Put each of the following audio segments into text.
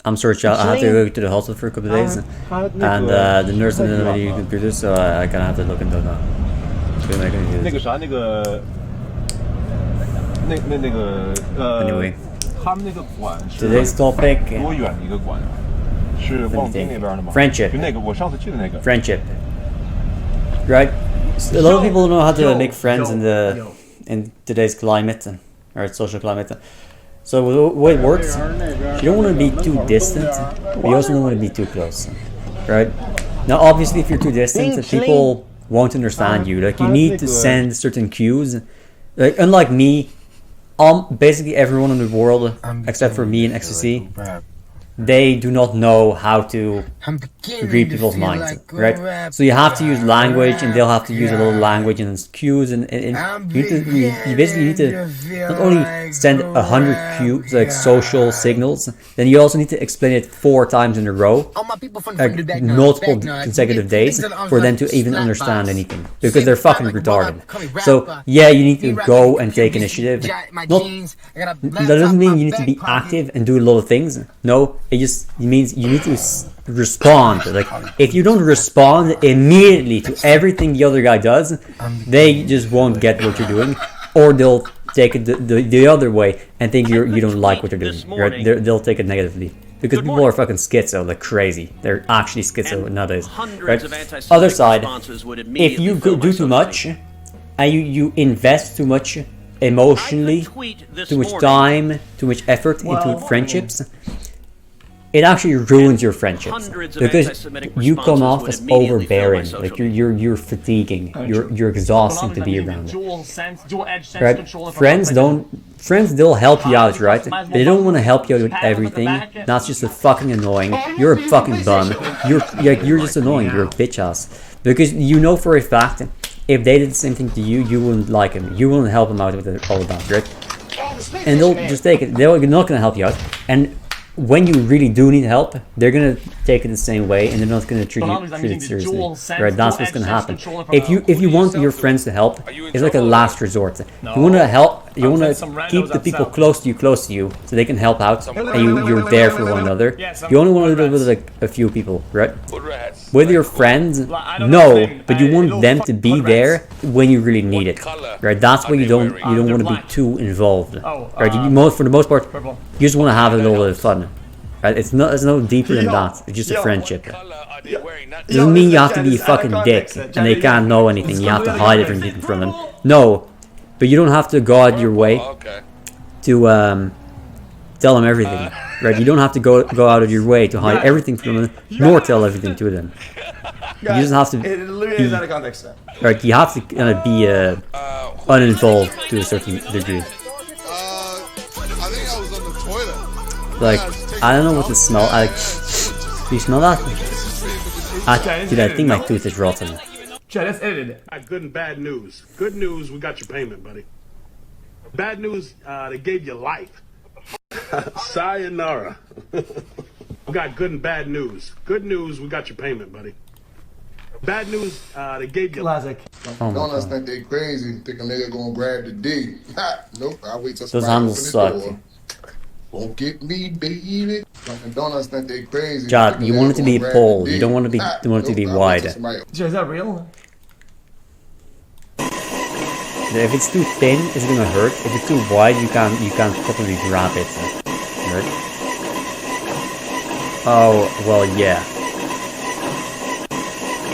I'm sorry, chat. I had to go to the hospital for a couple of days, and the nurse didn't have any computers, so I kind of have to look into that. 那个啥，那个 Anyway, 他们那个馆是 today's topic 多远的一个馆？是望京那边的吗？ Friendship. 就那个我上次去的那个。Friendship. Right. A lot of people don't know how to make friends in today's climate or social climate. So the way it works, you don't want to be too distant, but you also don't want to be too close. Right. Now, obviously, if you're too distant, people won't understand you. Like, you need to send certain cues. Like, unlike me, basically everyone in the world, except for me and xQc, they do not know how to read people's minds, right? So you have to use language, and they'll have to use a little language and cues, and you basically need to not only send 100 cues, like social signals, then you also need to explain it 4 times in a row, like multiple consecutive days, for them to even understand anything, because they're fucking retarded. So yeah, you need to go and take initiative. That doesn't mean you need to be active and do a lot of things. No. It means you need to respond. Like, if you don't respond immediately to everything the other guy does, they just won't get what you're doing, or they'll take it the other way and think you don't like what they're doing. Right? They'll take it negatively, because people are fucking schizo, like crazy. They're actually schizo nowadays. Right? Other side, if you do too much and you invest too much emotionally, too much time, too much effort into friendships, it actually ruins your friendships, because you come off as overbearing. Like, you're fatiguing, you're exhausting to be around. Right? Friends, they'll help you out, right? They don't want to help you out with everything. That's just fucking annoying. You're a fucking bum. You're just annoying. You're a bitch ass, because you know for a fact, if they did the same thing to you, you wouldn't like him. You wouldn't help him out with all of that, right? And they'll just take it. They're not gonna help you out. And when you really do need help, they're gonna take it the same way, and they're not gonna treat it seriously. Right? That's what's gonna happen. If you want your friends to help, it's like a last resort. You wanna help. You wanna keep the people close to you, so they can help out, and you're there for one another. You only want to do it with like a few people, right? With your friends, no, but you want them to be there when you really need it, right? That's why you don't want to be too involved, right? For the most part, you just want to have a little bit of fun, right? It's no deeper than that. It's just a friendship. It doesn't mean you have to be a fucking dick and they can't know anything. You have to hide everything from them. No, but you don't have to go out your way to tell them everything, right? You don't have to go out of your way to hide everything from them, nor tell everything to them. You just have to be, right? You have to kind of be uninvolved to a certain degree. Like, I don't know what to smell. Do you smell that? Dude, I think my tooth is rotten. Chad, that's edited. Good and bad news. Good news, we got your payment, buddy. Bad news, they gave you life. Sayonara. We got good and bad news. Good news, we got your payment, buddy. Bad news, they gave you classic. Don't think they crazy. Think a nigga gonna grab the D. Nope, I wait till those handles suck. Won't get me, baby. Don't think they crazy. Chad, you want it to be pole. You don't want it to be wide. Is that real? If it's too thin, it's gonna hurt. If it's too wide, you can't properly grab it. Right? Oh well, yeah.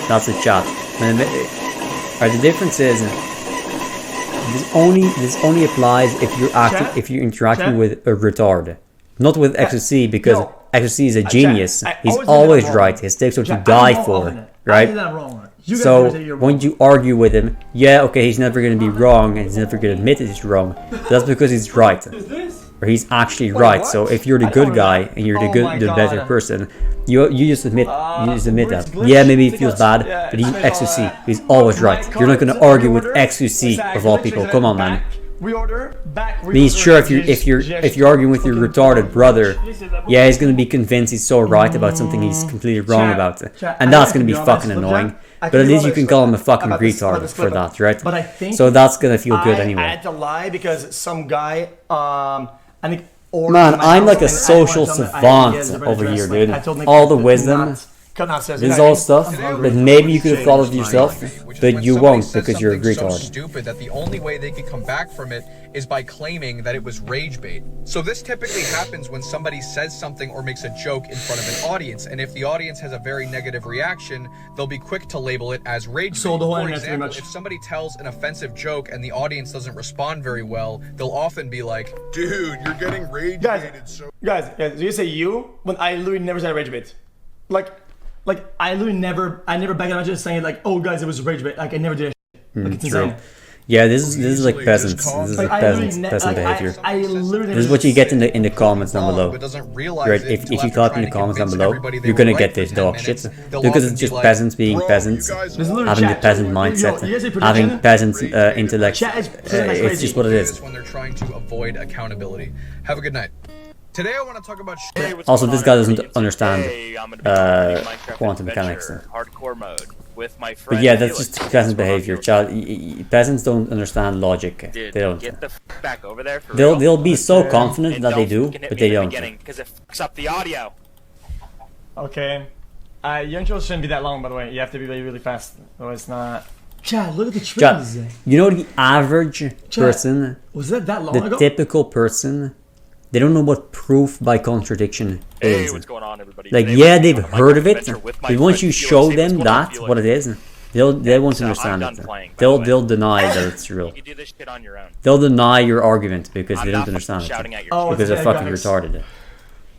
That's a chat. Alright, the difference is this only applies if you're interacting with a retard, not with xQc, because xQc is a genius. He's always right. His takes are to die for, right? So when you argue with him, yeah, okay, he's never gonna be wrong, and he's never gonna admit that he's wrong. That's because he's right, or he's actually right. So if you're the good guy and you're the better person, you just admit that. Yeah, maybe he feels bad, but he's xQc. He's always right. You're not gonna argue with xQc of all people. Come on, man. Means sure, if you're arguing with your retarded brother, yeah, he's gonna be convinced he's so right about something he's completely wrong about, and that's gonna be fucking annoying. But at least you can call him a fucking retard for that, right? But I think so that's gonna feel good anyway. I had to lie because some guy, I think Man, I'm like a social savant over here, dude. All the wisdom. This is all stuff that maybe you could have thought of yourself, but you won't because you're a retard. So stupid that the only way they could come back from it is by claiming that it was rage bait. So this typically happens when somebody says something or makes a joke in front of an audience, and if the audience has a very negative reaction, they'll be quick to label it as rage bait. For example, if somebody tells an offensive joke and the audience doesn't respond very well, they'll often be like, dude, you're getting rage baited. Guys, you say you when I literally never said rage bait. Like I literally never back out just saying like, oh guys, it was rage bait. Like I never did. Like it's insane. Yeah, this is like peasants. This is like peasant behavior. This is what you get in the comments down below. Right? If you type in the comments down below, you're gonna get this dog shit because it's just peasants being peasants, having the peasant mindset, having peasant intellect. It's just what it is. When they're trying to avoid accountability. Have a good night. Today I want to talk about also, this guy doesn't understand quantum mechanics. Hardcore mode with my friend. But yeah, that's just peasant behavior. Peasants don't understand logic. Dude, they don't. Get the back over there for they'll be so confident that they do, but they don't. Because it fucks up the audio. Okay. Your intro shouldn't be that long, by the way. You have to be really, really fast. Otherwise, it's not. Chad, look at the trees. You know the average person. Was that long ago? The typical person. They don't know what proof by contradiction is. Hey, what's going on, everybody? Like, yeah, they've heard of it, but once you show them that's what it is, they won't understand it. They'll deny that it's real. You can do this shit on your own. They'll deny your argument because they don't understand it. Because they're fucking retarded.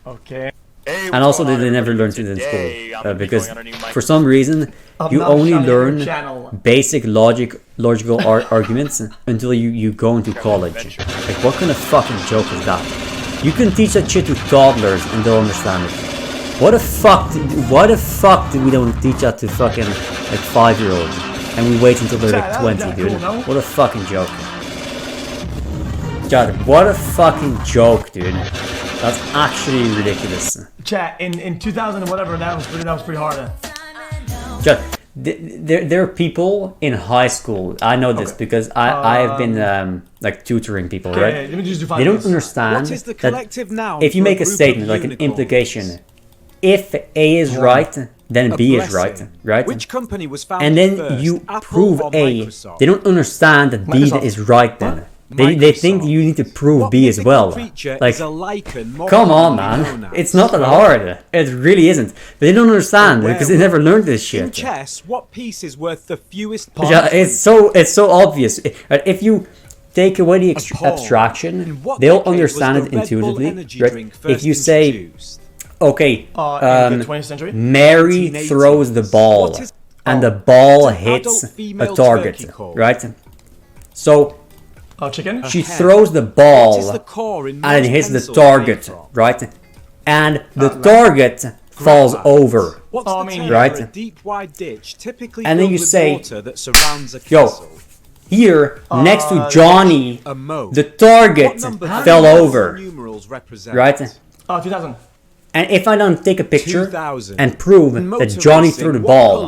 Okay. And also they never learned it in school. Because for some reason, you only learn basic logical arguments until you go into college. Like, what kind of fucking joke is that? You can teach that shit to toddlers and they'll understand it. Why the fuck do we don't teach that to fucking like 5-year-olds and we wait until they're like 20, dude? What a fucking joke. God, what a fucking joke, dude. That's actually ridiculous. Chat, in 2000 and whatever, that was pretty hard. Chat, there are people in high school. I know this because I have been like tutoring people, right? Let me just they don't understand that if you make a statement like an implication, if A is right, then B is right, right? Which company was founded and then first, you Apple prove or A. Microsoft? They don't understand that B is right then. They think you need to prove B as well. Like, come on, man. It's not that hard. It really isn't. But they don't understand because they never learned this shit. In chess, what piece is worth the fewest pawns? Yeah, it's so obvious. If you take away the abstraction, they'll understand it intuitively. Right? If you say, okay, Mary throws the ball and the ball hits a target, right? So chicken? She throws the ball and it hits the target, right? And the target falls over, right? And then you say, yo, here next to Johnny, the target fell over, right? 2000. And if I don't take a picture and prove that Johnny threw the ball,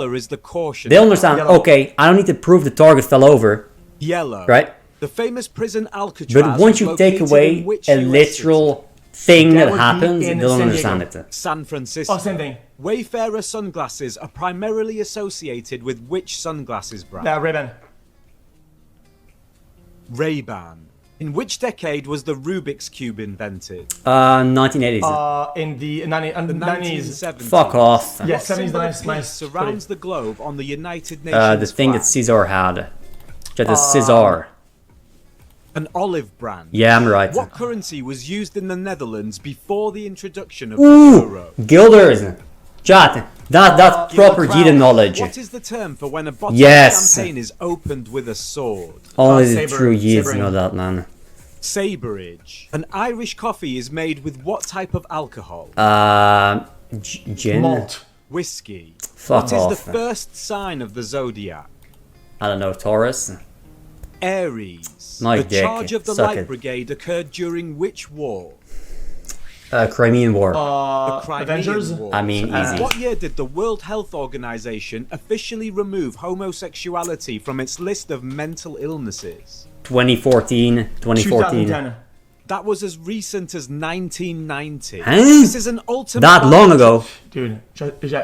they'll understand, okay, I don't need to prove the target fell over, right? The famous prison Alcatraz. But once you take away a literal thing that happens, they'll understand it. San Francisco. Oh, same thing. Wayfarer sunglasses are primarily associated with which sunglasses brand? Ray-Ban. Ray-Ban. In which decade was the Rubik's Cube invented? 1980s. In the 90s. Fuck off. Yeah, 70s, nice. Surrounds the globe on the United Nations the thing that Caesar had. The Caesar. An olive brand. Yeah, I'm right. What currency was used in the Netherlands before the introduction of the euro? Guilders. Chat. That's proper Gita knowledge. What is the term for when a bottle of champagne is opened with a sword? Only the true Yeats know that, man. Saberage. An Irish coffee is made with what type of alcohol? Gin. Malt. Whiskey. Fuck off. What is the first sign of the zodiac? I don't know, Taurus. Aries. My the dick. charge of the Light Brigade occurred during which war? Crimean War. The Crimean Avengers? War. I mean, easy. What year did the World Health Organization officially remove homosexuality from its list of mental illnesses? 2014. 2010. That was as recent as 1990. Huh? This is an ultimate. That long ago? Dude,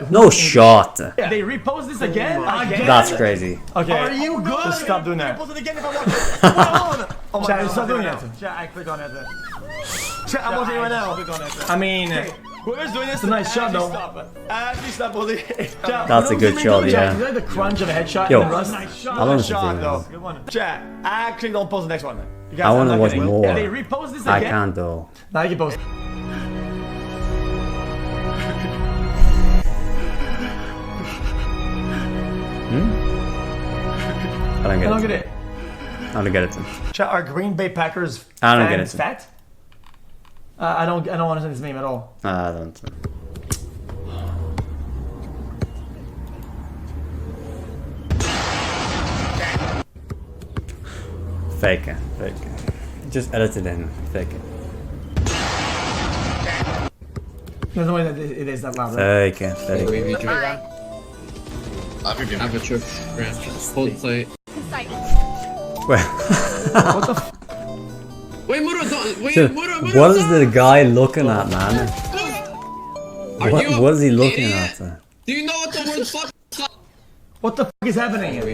No shot. Yeah. They repost this again? That's crazy. Okay. Are you good? Just stop doing that. Repost it again if I want it. Oh my God, stop doing that. Chat, I click on it. Chat, I'm watching it right now. I mean, whoever's doing this, it's a nice shot though. Actually, stop holding it. That's a good shot, yeah. You like the crunch of a headshot Yo, in the rust? Nice shot. I want to Shot see though. this. Good one. Chat, actually don't post the next one. You guys, I want I'm to not watch kidding. more. Yeah, they repost this I again? can't though. Now you can post. I don't I get don't it. get it. I don't get it. Chat, are Green Bay Packers I don't get fans it. fat? I don't understand this meme at all. I don't. Fake it. Fake it. Just edit it in. Fake it. There's no way that it is that loud. Fake it. Fake it. Have a choke. Hold plate. What the f? Wait, Muro, don't. Wait, Dude, Muro, Muro, what is the guy looking at, man? Are you a What is he looking idiot? at? Do you know what the word fuck is? What the f is happening? Have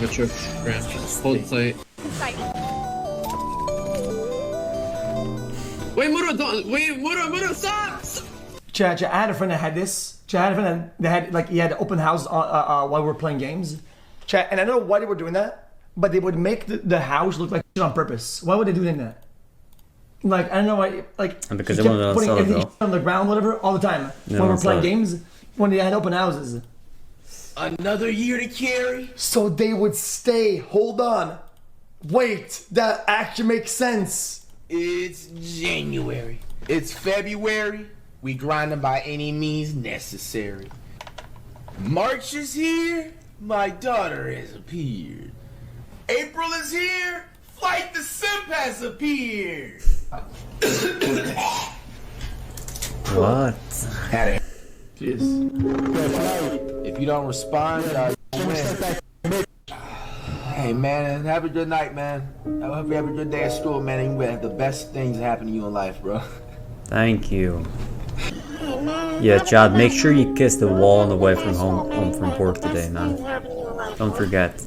a choke. Hold plate. Wait, Muro, don't. Wait, Muro, stop! Chat, I had a friend that had this. Chat, I had a friend that had, like, he had an open house while we were playing games. Chat, and I don't know why they were doing that, but they would make the house look like shit on purpose. Why would they do that? Like, I don't know why, like, And because he they kept wanted to putting sell it, everything though. on the ground, whatever, all the time. Yeah, when we were sell playing it. games, when they had open houses. Another year to carry. So they would stay, hold on. Wait, that actually makes sense. It's January. It's February. We grinding by any means necessary. March is here. My daughter has appeared. April is here. Flight the Simp has appeared. What? Jeez. If you don't respond, win. Hey man, have a good night, man. I hope you have a good day at school, man. And you will have the best things happen to you in life, bro. Thank you. Yeah, Chad, make sure you kiss the wall on the way from home from work today, man. Don't forget.